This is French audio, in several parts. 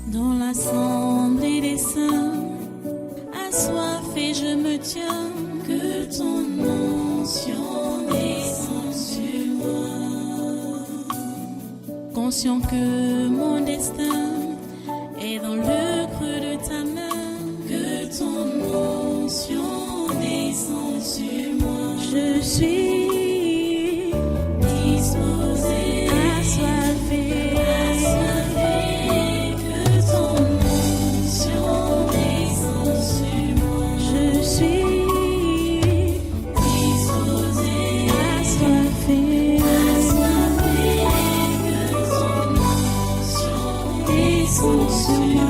Dans l'assemblée des saints, assoiffé je me tiens, que ton onction descende sur moi. Conscient que mon destin est dans le creux de ta main, que ton onction descende sur moi. Je suis disposé, assoiffé, que ton onction descende sur moi. Je suis disposé, assoiffé, que ton onction descende sur moi.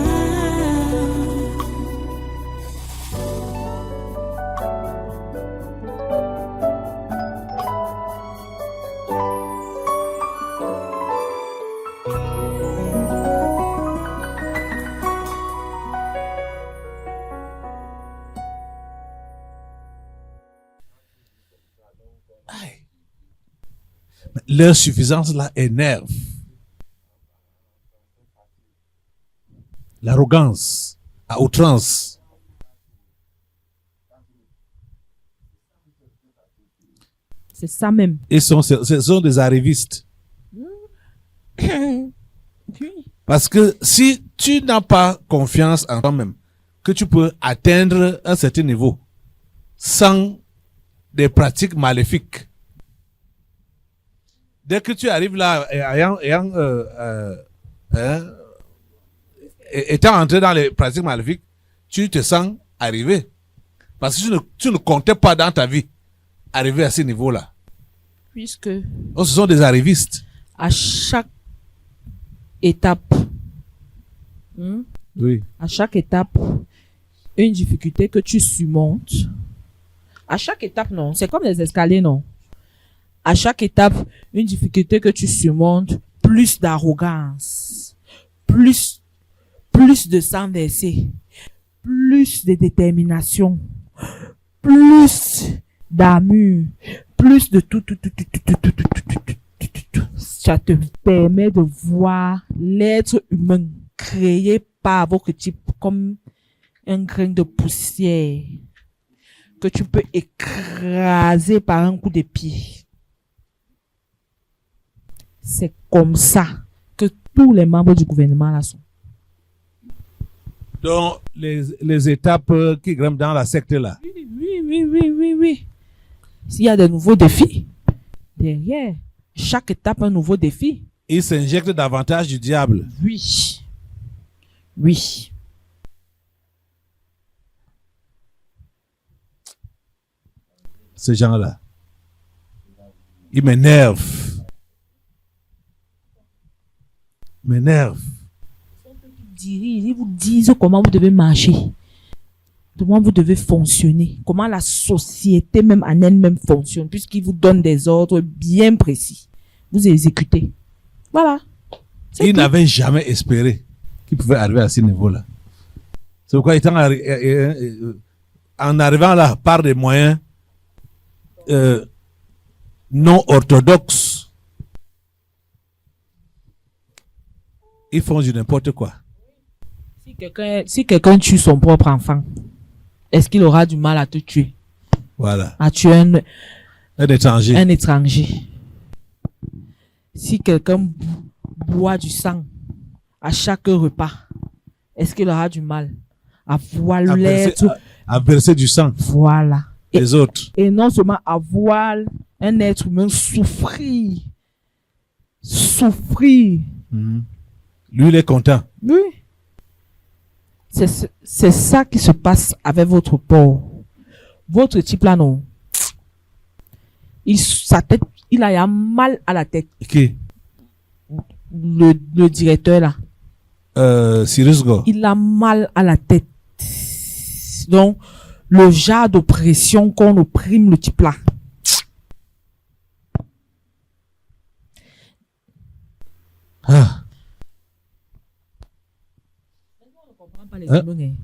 L'insuffisance là énerve. L'arrogance à outrance. C'est ça même. Ce sont des arrivistes. Parce que si tu n'as pas confiance en toi-même, que tu peux atteindre un certain niveau sans des pratiques maléfiques, dès que tu arrives là, étant entré dans les pratiques maléfiques, tu te sens arrivé. Parce que tu ne comptais pas dans ta vie arriver à ce niveau-là. Puisque Donc, ce sont des arrivistes. à chaque étape, Oui. à chaque étape, une difficulté que tu surmontes. À chaque étape, non. C'est comme les escaliers, non. À chaque étape, une difficulté que tu surmontes, plus d'arrogance, plus de sang versé, plus de détermination, plus d'amour, plus de tout. Ça te permet de voir l'être humain créé par votre type comme un grain de poussière que tu peux écraser par un coup de pied. C'est comme ça que tous les membres du gouvernement là sont. Donc, les étapes qui grimpent dans la secte là. Oui. S'il y a de nouveaux défis, derrière chaque étape un nouveau défi. Ils s'injectent davantage du diable. Oui. Ces gens-là. Ils m'énervent. Ils vous disent comment vous devez marcher, comment vous devez fonctionner, comment la société même en elle-même fonctionne, puisqu'ils vous donnent des ordres bien précis. Vous exécutez. Voilà. Ils n'avaient jamais espéré qu'ils pouvaient arriver à ce niveau-là. C'est pourquoi en arrivant là par des moyens non orthodoxes, ils font du n'importe quoi. Si quelqu'un tue son propre enfant, est-ce qu'il aura du mal à te tuer? Voilà. À tuer un étranger. Si quelqu'un boit du sang à chaque repas, est-ce qu'il aura du mal à voir l'être, à verser du sang? Voilà. Les autres. Et non seulement à voir un être humain souffrir. Lui, il est content. Oui. C'est ça qui se passe avec votre porc. Votre type là, non. Il a mal à la tête. Qui? Le directeur là. Cyrus Go. Il a mal à la tête. Donc, le genre d'oppression qu'on opprime le type là.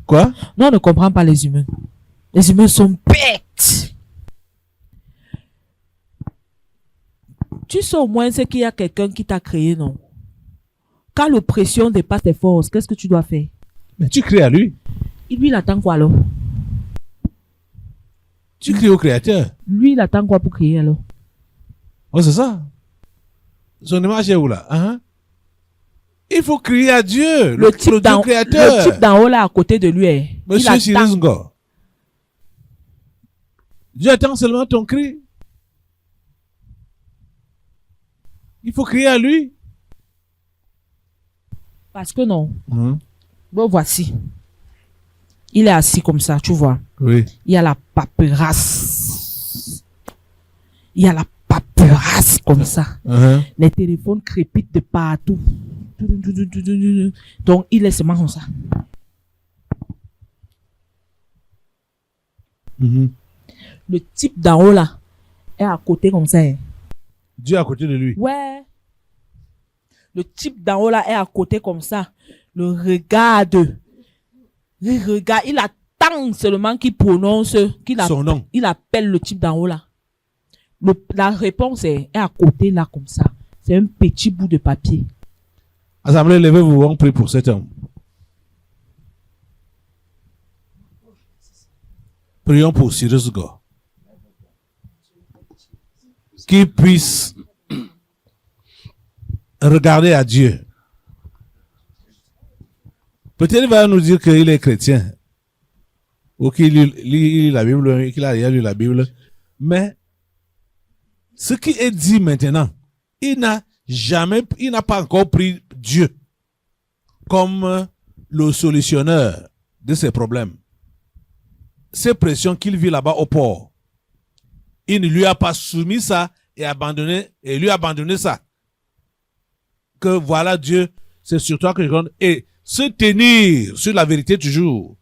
Quoi? Non, on ne comprend pas les humains. Les humains sont bêtes. Tu sais au moins c'est qu'il y a quelqu'un qui t'a créé, non? quand l'oppression dépasse tes forces, qu'est-ce que tu dois faire? Mais tu cries à lui. Lui, il attend quoi alors? Tu cries au Créateur. Lui, il attend quoi pour crier alors? Oh, c'est ça. Son image est où là? Hein? Il faut crier à Dieu, le Dieu créateur. Le type d'en haut là, à côté de lui, Monsieur il Cyrus attend. Ngo. Dieu attend seulement ton cri. Il faut crier à lui. Parce que non. Hein? Bon, voici. Il est assis comme ça, tu vois. Oui. Il y a la paperasse. Il y a la paperasse comme ça. Hein? Les téléphones crépitent de partout. Donc, il est seulement comme ça. Mhm. Le type d'en haut là est à côté comme ça. Dieu est à côté de lui. Ouais. Le type d'en haut là est à côté comme ça. Le regarde. Il regarde. Il attend seulement qu'il prononce Son nom. Il appelle le type d'en haut là. La réponse est à côté là comme ça. C'est un petit bout de papier. Assemblée, levez-vous, on prie pour cet homme. Prions pour Cyrus Ngo. Qu'il puisse regarder à Dieu. Peut-être il va nous dire qu'il est chrétien. Ou qu'il lit la Bible, qu'il a déjà lu la Bible. Mais ce qui est dit maintenant, il n'a pas encore pris Dieu comme le solutionneur de ses problèmes. Ces pressions qu'il vit là-bas au port, il ne lui a pas soumis ça et lui abandonné ça. Que voilà Dieu, c'est sur toi que je compte. Et se tenir sur la vérité toujours.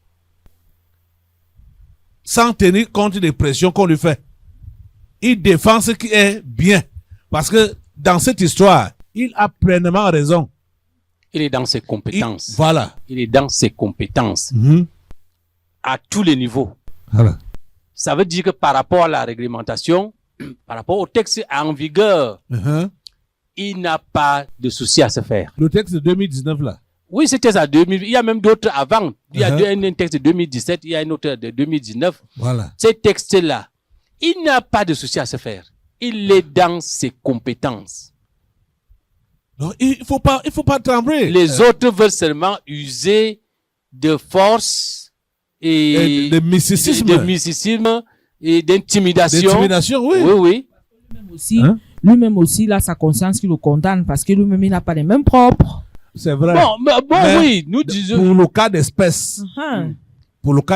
Sans tenir compte des pressions qu'on lui fait. Il défend ce qui est bien. Parce que dans cette histoire, il a pleinement raison. Il est dans ses compétences. Voilà. Il est dans ses compétences. À tous les niveaux. Voilà. Ça veut dire que par rapport à la réglementation, par rapport au texte en vigueur, il n'a pas de souci à se faire. Le texte de 2019 là. Oui, c'était à 2000. Il y a même d'autres avant. Il y a un texte de 2017, il y a un autre de 2019. Voilà. Ces textes-là, il n'a pas de souci à se faire. Il est dans ses compétences. Donc, il faut pas trembler. Les autres veulent seulement user de force et de mysticisme. de mysticisme et d'intimidation. D'intimidation, oui. Oui, oui. Lui-même aussi, là, sa conscience qui le condamne parce que lui-même, il n'a pas les mêmes propres. C'est vrai. Bon, Mais oui, nous disons. Pour le cas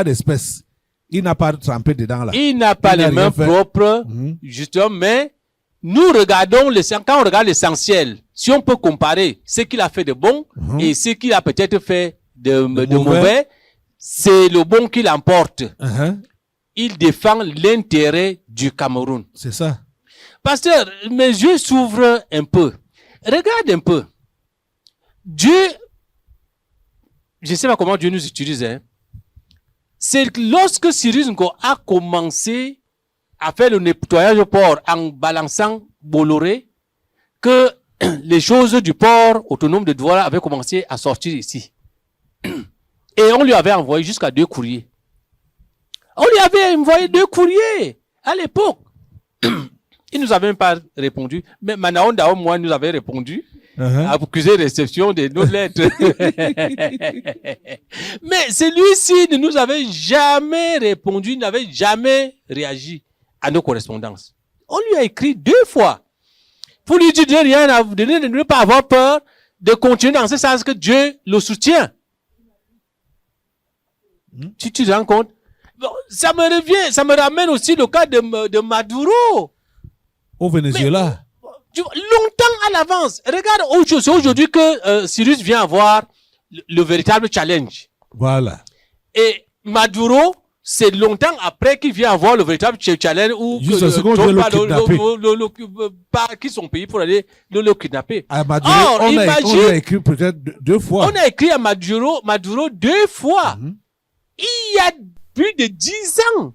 d'espèce, il n'a pas trempé dedans là. Il n'a pas les mains propres, justement, mais nous regardons quand on regarde l'essentiel, si on peut comparer ce qu'il a fait de bon et ce qu'il a peut-être fait de mauvais, c'est le bon qui l'emporte. Il défend l'intérêt du Cameroun. C'est ça. Pasteur, mes yeux s'ouvrent un peu. Regarde un peu. Dieu, je ne sais pas comment Dieu nous utilise, c'est lorsque Cyrus Ngo a commencé à faire le nettoyage au port en balançant Bolloré que les choses du port autonome de Douala avaient commencé à sortir ici. Et on lui avait envoyé jusqu'à 2 courriers. On lui avait envoyé 2 courriers à l'époque. Il nous avait même pas répondu. Mais Manaon Dao, moi, nous avait répondu. Accusé de réception de nos lettres. Mais celui-ci ne nous avait jamais répondu, n'avait jamais réagi à nos correspondances. On lui a écrit 2 fois pour lui dire de ne pas avoir peur, de continuer dans ce sens que Dieu le soutient. Tu te rends compte? Bon, ça me ramène aussi le cas de Maduro. Au Venezuela. Longtemps à l'avance. Regarde, c'est aujourd'hui que Cyrus vient avoir le véritable challenge. Voilà. Et Maduro, c'est longtemps après qu'il vient avoir le véritable challenge où pas qui son pays pour aller le kidnapper. À Maduro, on a écrit peut-être 2 fois. On a écrit à Maduro 2 fois. Il y a plus de 10 ans.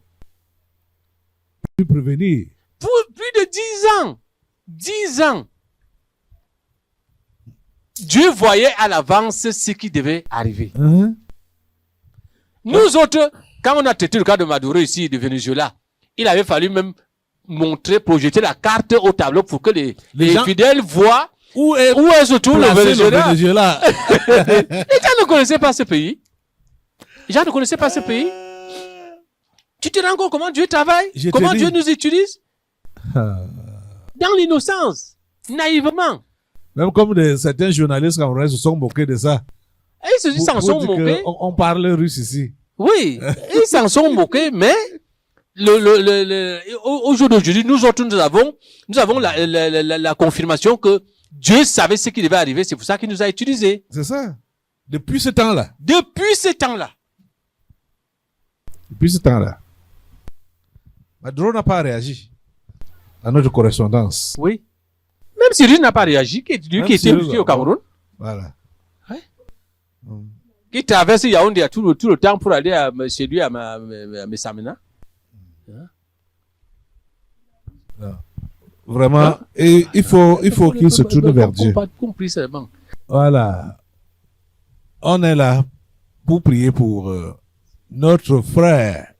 Plus prévenir. Plus de 10 ans. 10 ans. Dieu voyait à l'avance ce qui devait arriver. Hein? Nous autres, quand on a traité le cas de Maduro ici, de Venezuela, il avait fallu même montrer, projeter la carte au tableau pour que les gens- fidèles voient Où est où est se trouve le placé Venezuela. Venezuela? Les gens ne connaissaient pas ce pays. Les gens ne connaissaient pas ce pays. Tu te rends compte comment Dieu travaille? Je te Comment dis. Dieu nous utilise? Ah. Dans l'innocence, naïvement. Même comme certains journalistes camerounais se sont moqués de ça. Et ils s'en Pour sont dire que moqués. on parle russe ici. Oui, ils s'en sont moqués, mais au jour d'aujourd'hui, nous autres, nous avons la confirmation que Dieu savait ce qui devait arriver. C'est pour ça qu'il nous a utilisés. C'est ça. Depuis ce temps-là. Depuis ce temps-là. Depuis ce temps-là. Maduro n'a pas réagi à notre correspondance. Oui. Même Cyril n'a pas réagi, lui Même qui était Cyril, ici au Cameroun, Voilà. qui traverse Yaoundé tout le temps pour aller chez lui à Messamena. Vraiment. Et il faut qu'il se tourne vers Dieu. Pas compris seulement. Voilà. On est là pour prier pour notre frère,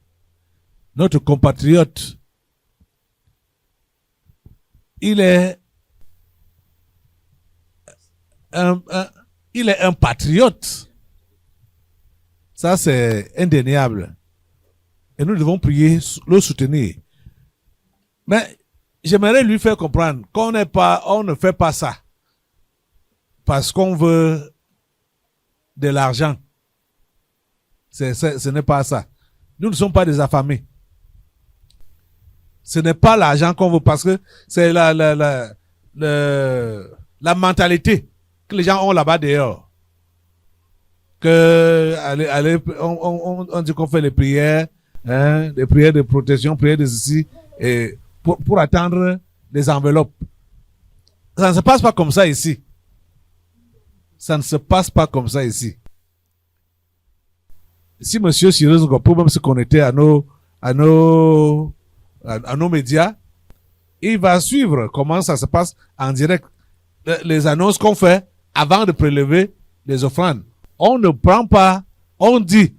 notre compatriote. Il est un patriote. Ça, c'est indéniable. Et nous devons prier, le soutenir. Mais j'aimerais lui faire comprendre qu'on ne fait pas ça parce qu'on veut de l'argent. Ce n'est pas ça. Nous ne sommes pas des affamés. Ce n'est pas l'argent qu'on veut parce que c'est la mentalité que les gens ont là-bas dehors. Que on dit qu'on fait les prières, hein, des prières de protection, prières de ceci, et pour attendre les enveloppes. Ça ne se passe pas comme ça ici. Ça ne se passe pas comme ça ici. Si monsieur Cyril peut même se connecter à nos médias, il va suivre comment ça se passe en direct. Les annonces qu'on fait avant de prélever les offrandes. On ne prend pas, on dit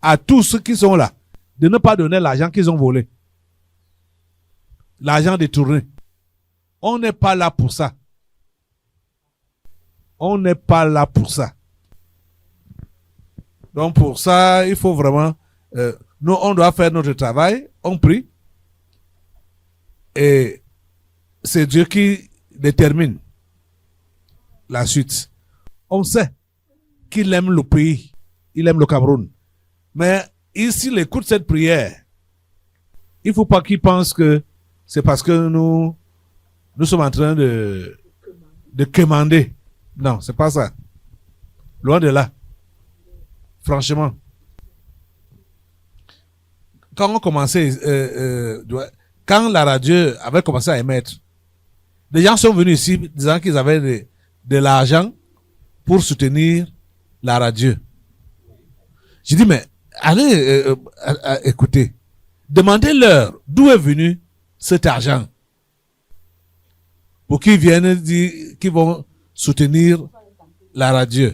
à tous ceux qui sont là de ne pas donner l'argent qu'ils ont volé. L'argent détourné. On n'est pas là pour ça. On n'est pas là pour ça. Donc pour ça, il faut vraiment, nous on doit faire notre travail, on prie, et c'est Dieu qui détermine la suite. On sait qu'il aime le pays, il aime le Cameroun, mais s'il écoute cette prière, il ne faut pas qu'il pense que c'est parce que nous sommes en train de commander. Non, c'est pas ça. Loin de là. Franchement. Quand on commençait, quand la radio avait commencé à émettre, des gens sont venus ici disant qu'ils avaient de l'argent pour soutenir la radio. J'ai dit, mais allez écoutez, demandez-leur d'où est venu cet argent pour qu'ils viennent dire qu'ils vont soutenir la radio.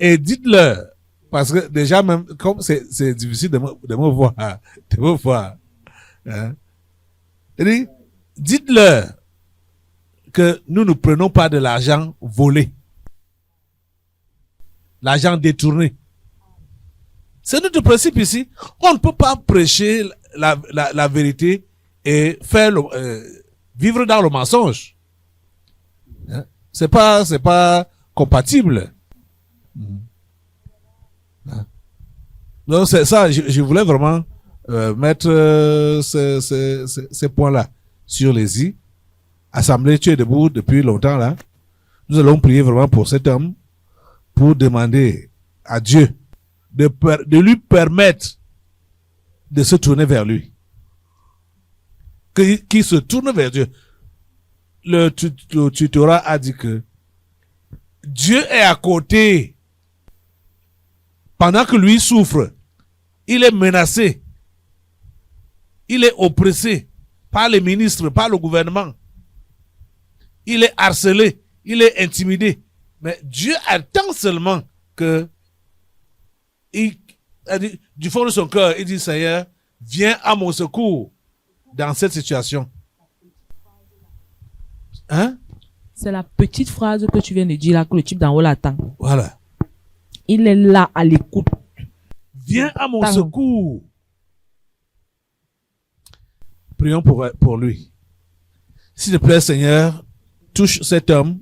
Et dites-leur, parce que déjà même, comme c'est difficile de me voir, hein, dites-leur que nous ne prenons pas de l'argent volé, l'argent détourné. C'est notre principe ici. On ne peut pas prêcher la vérité et faire vivre dans le mensonge. Hein? C'est pas compatible. Donc c'est ça, je voulais vraiment mettre ces points-là sur les i. Assemblée, tu es debout depuis longtemps là. Nous allons prier vraiment pour cet homme, pour demander à Dieu de lui permettre de se tourner vers lui. Qu'il se tourne vers Dieu. Le tutorat a dit que Dieu est à côté. Pendant que lui souffre, il est menacé, il est oppressé. par les ministres, par le gouvernement. Il est harcelé, il est intimidé. Mais Dieu attend seulement que, du fond de son cœur, il dit, Seigneur, viens à mon secours dans cette situation. Hein? C'est la petite phrase que tu viens de dire là que le type d'en haut l'attend. Voilà. Il est là à l'écoute. Viens à mon Attends. secours. Prions pour lui. S'il te plaît, Seigneur, touche cet homme,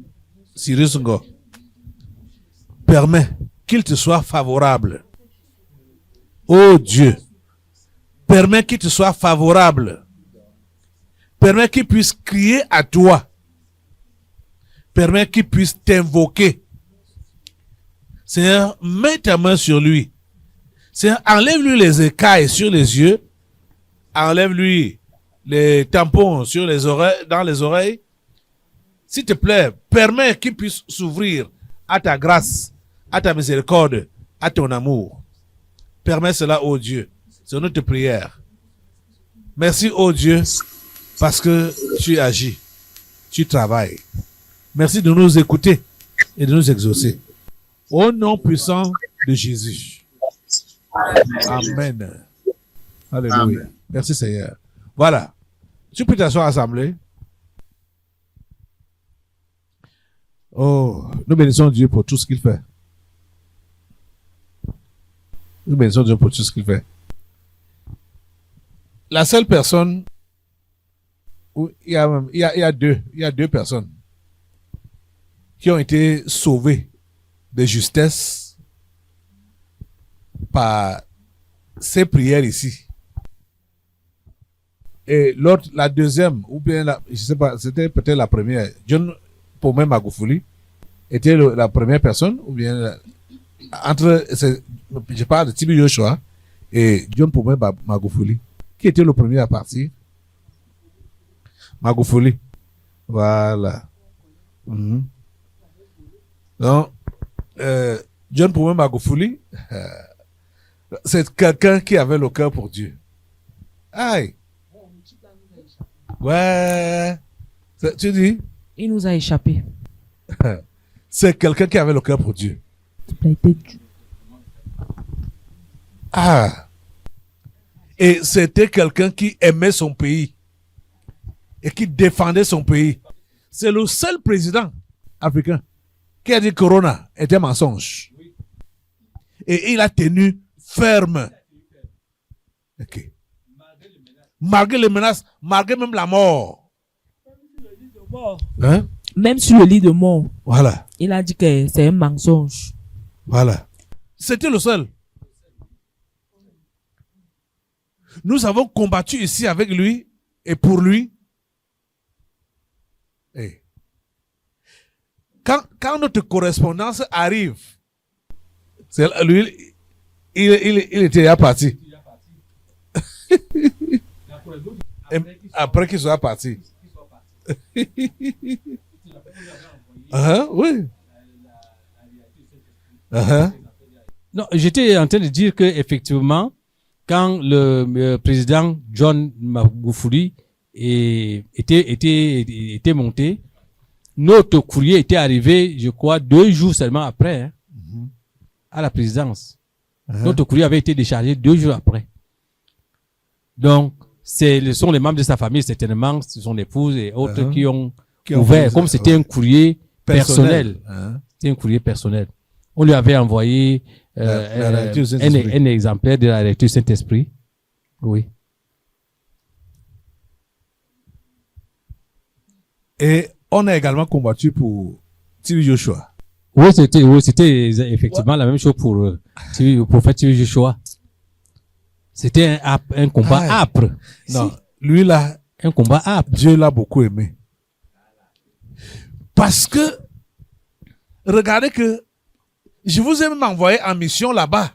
Cyrus Ngo. Permets qu'il te soit favorable. Oh Dieu, permets qu'il te soit favorable. Permets qu'il puisse crier à toi. Permets qu'il puisse t'invoquer. Seigneur, mets ta main sur lui. Seigneur, enlève-lui les écailles sur les yeux. Enlève-lui les tampons sur les oreilles, dans les oreilles. S'il te plaît, permets qu'il puisse s'ouvrir à ta grâce, à ta miséricorde, à ton amour. Permets cela, ô Dieu. C'est notre prière. Merci, ô Dieu, parce que tu agis, tu travailles. Merci de nous écouter et de nous exaucer. Au nom puissant de Jésus. Amen. Alléluia. Amen. Merci Seigneur. Voilà. Tu peux t'asseoir assemblée. Oh, nous bénissons Dieu pour tout ce qu'il fait. Nous bénissons Dieu pour tout ce qu'il fait. La seule personne où il y a deux personnes qui ont été sauvées de justesse par ces prières ici. Et l'autre, la deuxième, ou bien je sais pas, c'était peut-être la première. John Pomé Magoufouli était la première personne, ou bien je parle de Tibi Joshua et John Pomé Magoufouli. Qui était le premier à partir? Magoufouli. Voilà. Mhm. Donc, John Pomé Magoufouli, c'est quelqu'un qui avait le cœur pour Dieu. Aïe. Ouais. Tu dis? Il nous a échappé. C'est quelqu'un qui avait le cœur pour Dieu. Il a été dur. Ah. Et c'était quelqu'un qui aimait son pays et qui défendait son pays. C'est le seul président africain qui a dit que Corona était mensonge. Et il a tenu ferme. Ok. Malgré les menaces, malgré même la mort. Hein? Même sur le lit de mort, Voilà. il a dit que c'est un mensonge. Voilà. C'était le seul. Nous avons combattu ici avec lui et pour lui. Hey. Quand notre correspondance arrive, c'est lui, il était déjà parti. Après qu'il soit parti. Oui. Non, j'étais en train de dire que effectivement, quand le président John Magoufouli était monté, notre courrier était arrivé, je crois, 2 jours seulement après, à la présidence. Notre courrier avait été déchargé 2 jours après. Donc, ce sont les membres de sa famille, certainement, son épouse et autres qui ont ouvert, comme c'était un courrier personnel. C'était un courrier personnel. On lui avait envoyé un exemplaire de la lecture Saint-Esprit. Oui. Et on a également combattu pour Tibi Joshua. Oui, c'était effectivement la même chose pour le prophète Tibi Joshua. C'était un combat âpre. Non, lui là, un combat âpre. Dieu l'a beaucoup aimé. Parce que, regardez que je vous ai même envoyé en mission là-bas.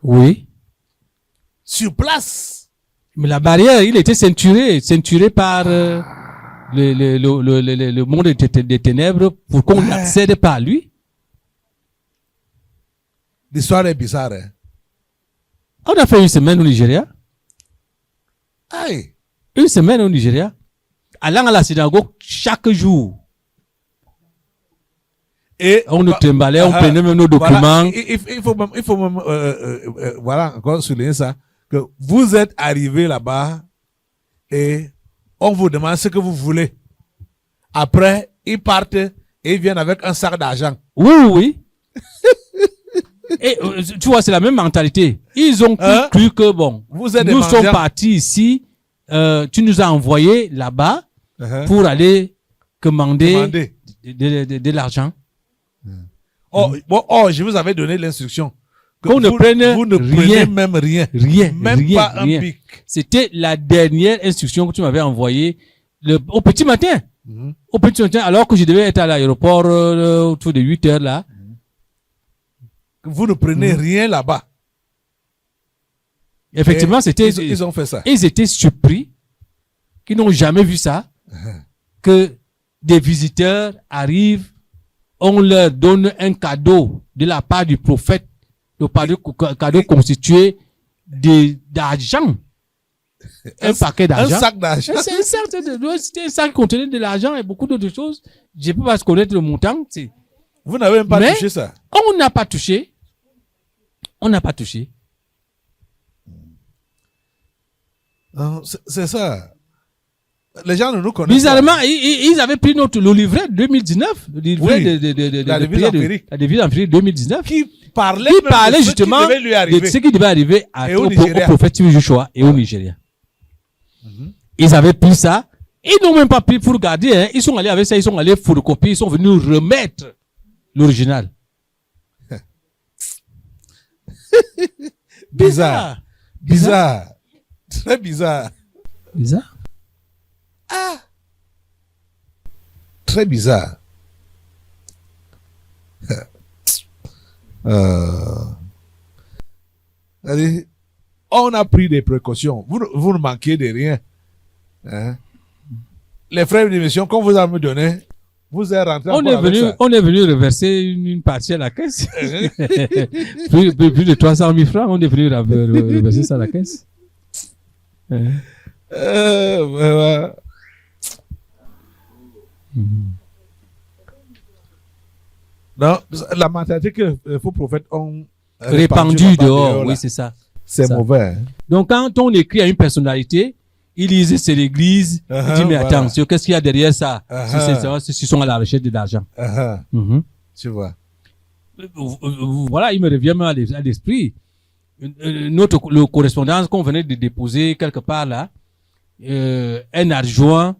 Oui. Sur place. Mais la barrière, il était ceinturé par le monde des ténèbres pour qu'on n'accède pas à lui. L'histoire est bizarre. Hein? On a fait une semaine au Nigeria. Aïe. Une semaine au Nigeria, allant à la synagogue chaque jour. Et On nous trimballait, on prenait même nos documents. voilà, il faut même voilà, encore souligner ça, que vous êtes arrivé là-bas et on vous demande ce que vous voulez. Après, ils partent et ils viennent avec un sac d'argent. Oui, oui. Et tu vois, c'est la même mentalité. Ils ont Hein? cru que, bon, Vous êtes des nous sommes mendiants. partis ici, tu nous as envoyés là-bas pour aller commander Demandez. de l'argent. Oh, je vous avais donné l'instruction. que Qu'on ne prenne vous ne prenez rien. même rien. Rien, Même rien, pas rien. un pic. C'était la dernière instruction que tu m'avais envoyée au petit matin. Mhm. Au petit matin, alors que je devais être à l'aéroport autour de 8 heures là. Vous ne prenez rien là-bas. Effectivement, Et c'était... ils ont fait ça. Ils étaient surpris, qu'ils n'ont jamais vu ça, que des visiteurs arrivent, on leur donne un cadeau de la part du prophète, cadeau constitué d'argent. Un paquet Un d'argent. sac d'argent. C'était un sac qui contenait de l'argent et beaucoup d'autres choses. Je ne peux pas connaître le montant. Vous n'avez même pas Mais- touché ça. On n'a pas touché. On n'a pas touché. Non, c'est ça. Les gens ne nous connaissent Bizarrement, ils avaient pris le livret de 2019, le livret Oui, de la devise prière empirique. la devise empirique 2019, pas. Qui parlait, qui même parlait de ce justement qui devait lui de arriver. ce qui devait arriver Et au au Nigeria. prophète Joshua et au Nigeria. Ils avaient pris ça, ils n'ont même pas pris pour garder, hein. Ils sont allés avec ça, ils sont allés photocopier, ils sont venus remettre l'original. Bizarre. Bizarre. Très bizarre. Bizarre. Très bizarre. C'est-à-dire, on a pris des précautions. Vous ne manquez de rien. Hein? Les frais d'émission qu'on vous a donné, vous êtes rentré On encore avec ça. est venu reverser une partie à la caisse. plus de 300 000 francs, on est venu reverser ça à la caisse. Voilà. Non, la mentalité que les faux prophètes ont Répandu là-bas dehors, là, oui, c'est ça. c'est ça. mauvais. Hein? Donc, quand on écrit à une personnalité, il disait c'est l'église, il dit mais Voilà. attends, qu'est-ce qu'il y a derrière ça? Uh-huh. Ils sont à la recherche de l'argent. Uh-huh. Tu vois. Voilà, il me revient même à l'esprit. Le correspondance qu'on venait de déposer quelque part là, un adjoint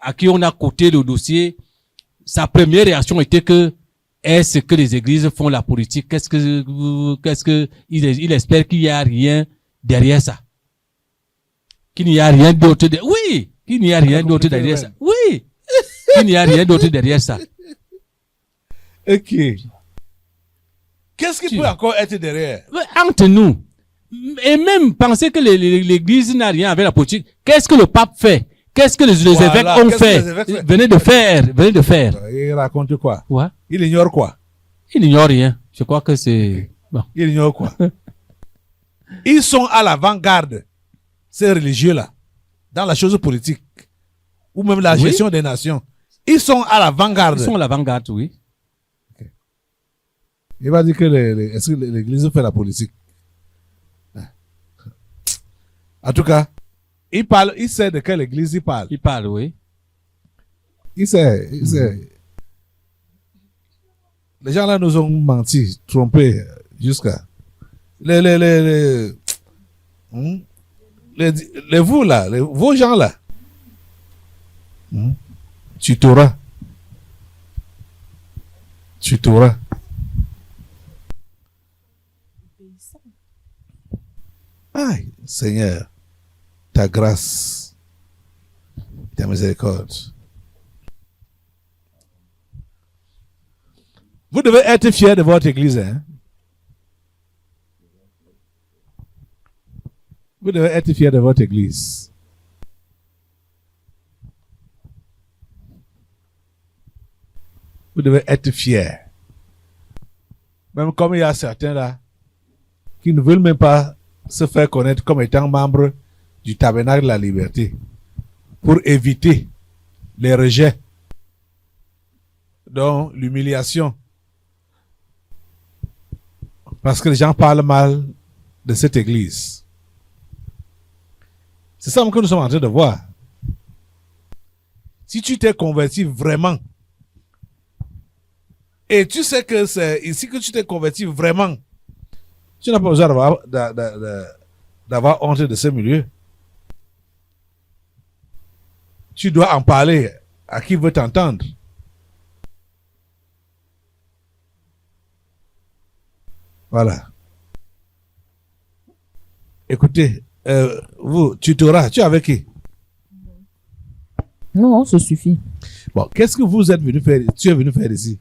à qui on a coté le dossier, sa première réaction était que est-ce que les églises font la politique? Il espère qu'il n'y a rien derrière ça. Qu'il n'y a rien d'autre oui! Qu'il n'y a rien d'autre derrière ça. Oui! Qu'il n'y a rien d'autre derrière ça. Ok. Qu'est-ce qui peut encore être derrière? Mais entre nous, et même penser que l'église n'a rien avec la politique, qu'est-ce que le pape fait? Qu'est-ce que les Voilà, évêques ont qu'est-ce que fait? les évêques font? Venez de faire. Il raconte quoi? Ouais. Il ignore quoi? Il n'ignore rien. Je crois que c'est... Bon. Il ignore quoi? Ils sont à l'avant-garde, ces religieux-là, dans la chose politique, ou même la Oui. gestion des nations. Ils sont à l'avant-garde. Ils sont à l'avant-garde, oui. Il va dire que est-ce que l'église fait la politique? En tout cas, il sait de quelle église il parle. Il parle, oui. Il sait. Les gens là nous ont menti, trompé jusqu'à. Les vous là, vos gens là. Tu t'auras. Aïe, Seigneur, ta grâce, ta miséricorde. Vous devez être fiers de votre église. Hein? Vous devez être fiers de votre église. Vous devez être fiers. Même comme il y a certains là qui ne veulent même pas se faire connaître comme étant membres du tabernacle de la liberté pour éviter les rejets, donc l'humiliation. Parce que les gens parlent mal de cette église. C'est ça que nous sommes en train de voir. Si tu t'es converti vraiment, et tu sais que c'est ici que tu t'es converti vraiment, tu n'as pas besoin d'avoir honte de ce milieu. Tu dois en parler à qui veut t'entendre. Voilà. Écoutez, vous, tutorat, tu es avec qui? Non, ça suffit. Bon, qu'est-ce que vous êtes venu faire? Tu es venu faire ici?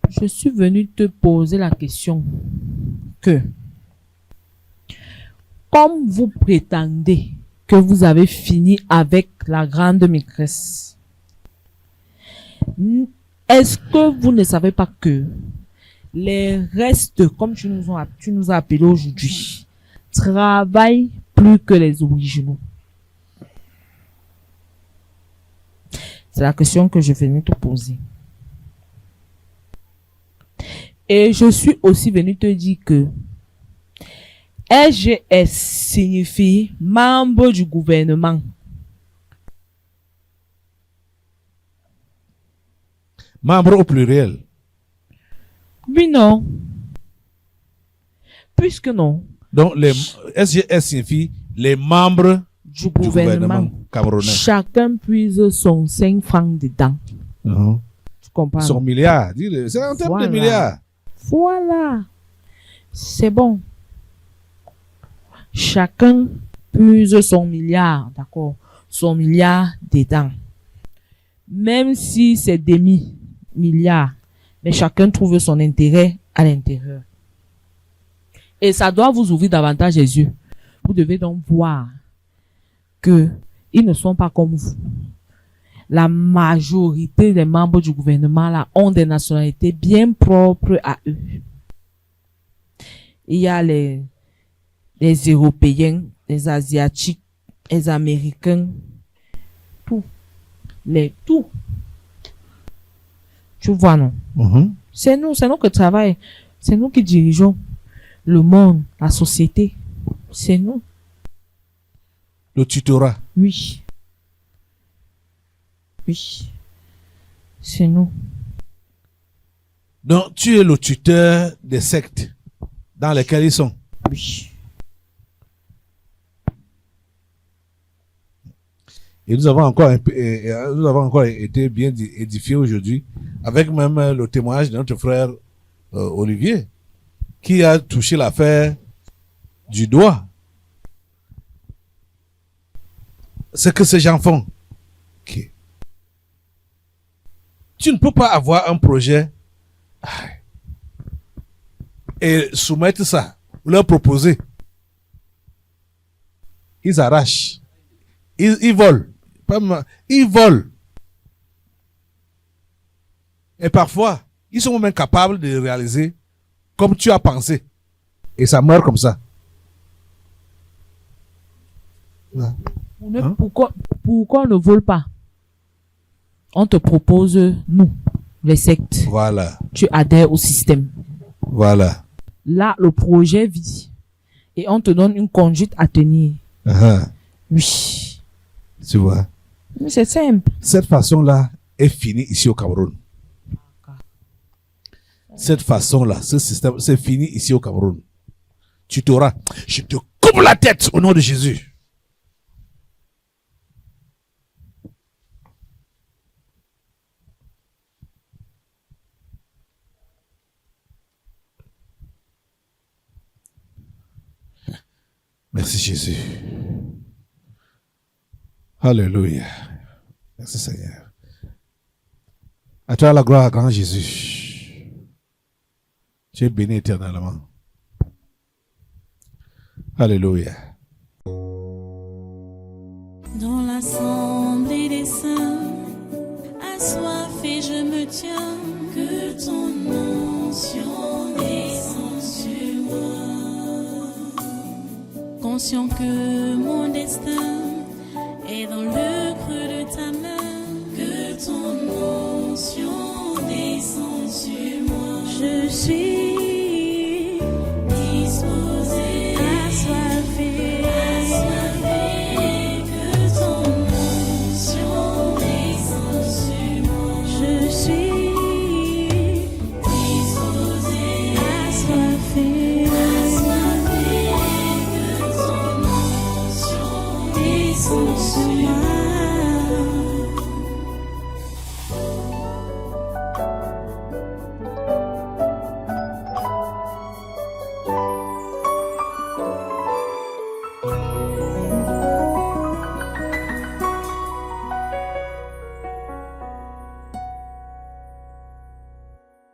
Je suis venu te poser la question que, comme vous prétendez que vous avez fini avec la grande maîtresse, est-ce que vous ne savez pas que les restes, comme tu nous as appelés aujourd'hui, travaillent plus que les originaux? C'est la question que je venais te poser. Et je suis aussi venu te dire que SGS signifie membre du gouvernement. Membre au pluriel. Oui, non. Puisque non. Donc, les SGS signifie les membres Du du gouvernement gouvernement. camerounais. Chacun puise son 5 francs dedans. Mhm. Tu comprends? Son milliard. Dis-le. C'est en termes Voilà. de milliards. Voilà. C'est bon. Chacun puise son milliard, d'accord? Son milliard dedans. Même si c'est demi-milliard, mais chacun trouve son intérêt à l'intérieur. Et ça doit vous ouvrir davantage les yeux. Vous devez donc voir que ils ne sont pas comme vous. La majorité des membres du gouvernement là ont des nationalités bien propres à eux. Il y a les Européens, les Asiatiques, les Américains, tout. Tout. Tu vois, non? Mhm. C'est nous qui travaillons. C'est nous qui dirigeons le monde, la société. C'est nous. Le tutorat. Oui. Oui. C'est nous. Donc, tu es le tuteur des sectes dans lesquelles ils sont. Oui. Et nous avons encore été bien édifiés aujourd'hui, avec même le témoignage de notre frère Olivier, qui a touché l'affaire du doigt. Ce que ces gens font. Ok. Tu ne peux pas avoir un projet et soumettre ça, ou leur proposer. Ils arrachent. Ils volent. Ils volent. Et parfois, ils sont même capables de réaliser comme tu as pensé. Et ça meurt comme ça. Hein? Pourquoi on ne vole pas? On te propose, nous, les sectes. Voilà. Tu adhères au système. Voilà. Là, le projet vit. Et on te donne une conduite à tenir. Uh-huh. Oui. Tu vois. Mais c'est simple. Cette façon-là est finie ici au Cameroun. Cette façon-là, ce système, c'est fini ici au Cameroun. Tu t'auras. Je te coupe la tête au nom de Jésus. Merci Jésus. Alléluia. Merci Seigneur. À toi la gloire, grand Jésus. Tu es béni éternellement. Alléluia. Dans l'assemblée des saints, assoiffé je me tiens, que ton onction descende sur moi. conscient que mon destin est dans le creux de ta main, que ton onction descend sur moi. Je suis disposé, assoiffé, que ton onction descend sur moi. Je suis disposé, assoiffé, que ton onction descend sur moi.